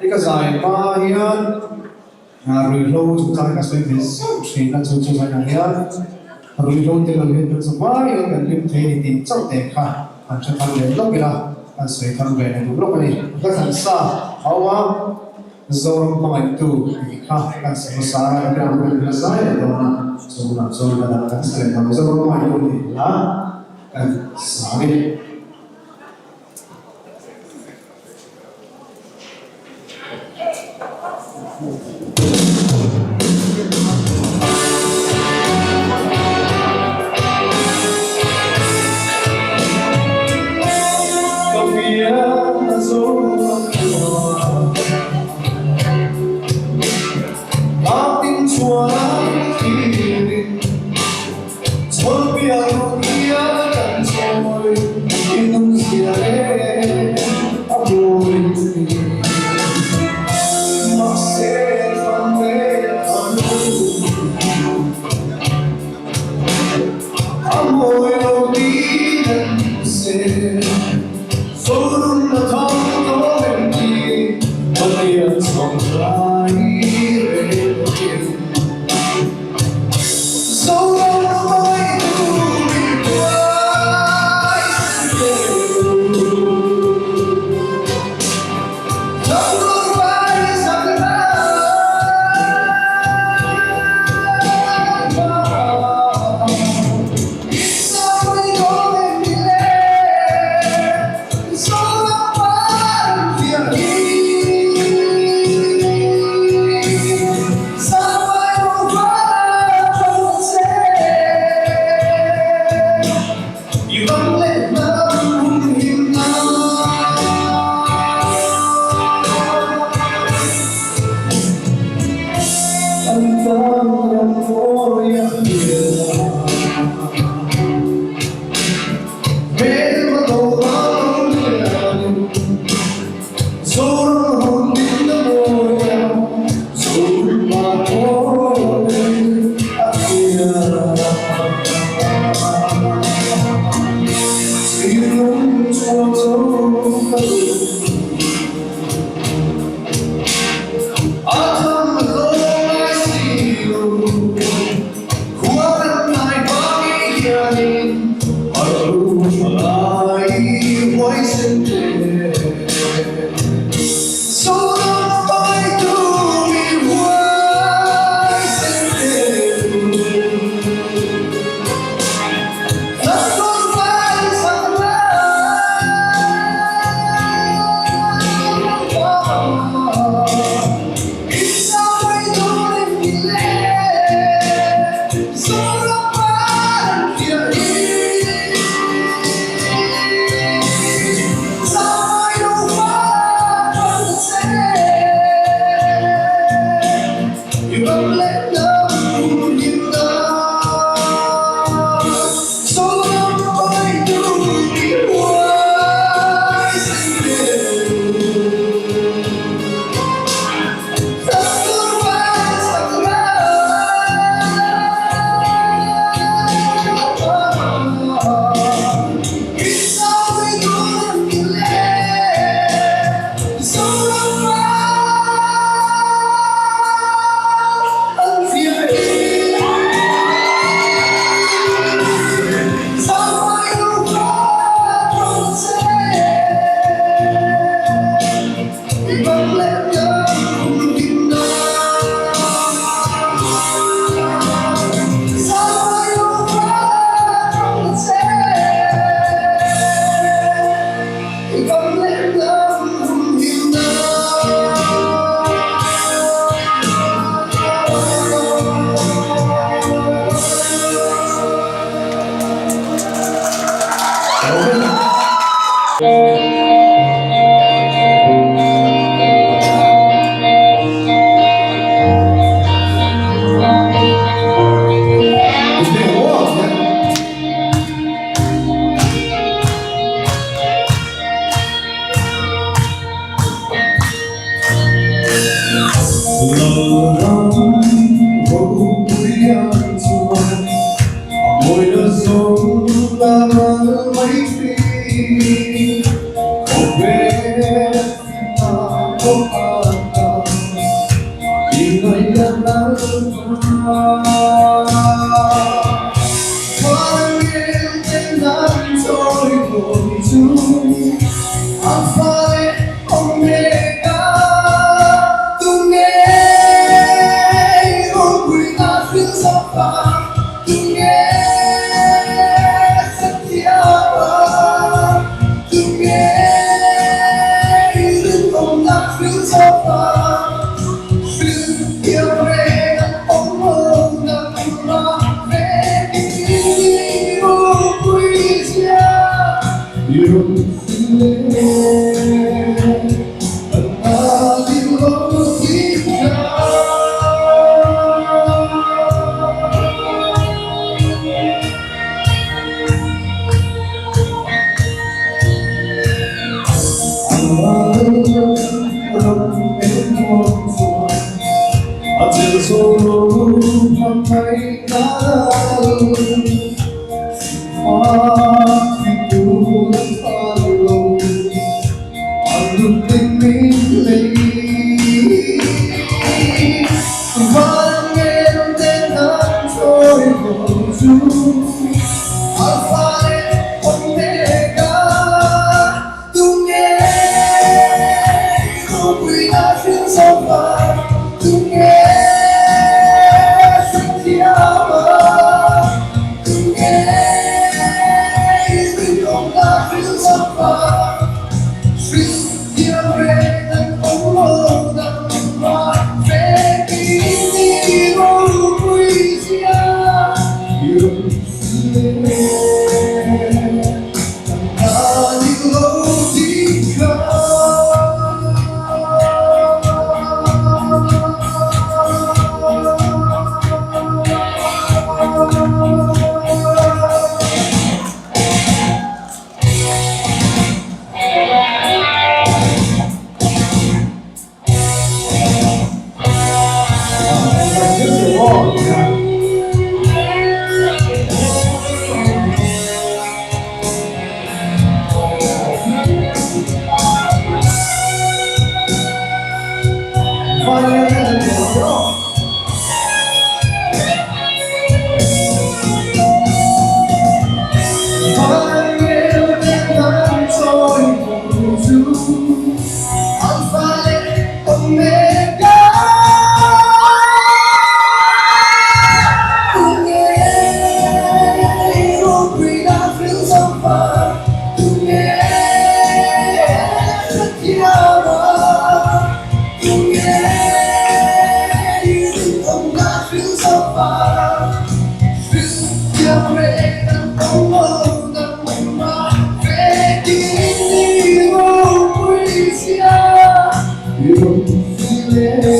cái giải ba hiền rồi lâu chúng ta cả xoay về chuyện là chúng chúng ta hiền rồi lâu thì là hiện tượng số ba hiền cần liên thế thì trong thế cả anh sẽ tham gia lúc kia anh sẽ tham giaในlúc này các thành sa hậu mà rồi bằng anh tu ha anh sẽ sa cái làm cái giải đó rồi là các sẽ làm rồi bằng anh tu thì là anh sa đi Hãy subscribe cho kênh Ghiền Mì Gõ để không bỏ lỡ 화를 난 소리 중 아파의 omega Tunge Ongui na filsafah Tunge Setiawa Tunge Rinong na filsafah Filtiare Omong na kumare Ini Ongui siya Yung solo sampai tahu itu lalu aku tinggalin barang dengan soy boju alfa omega tunge kopi asin sofa tunge You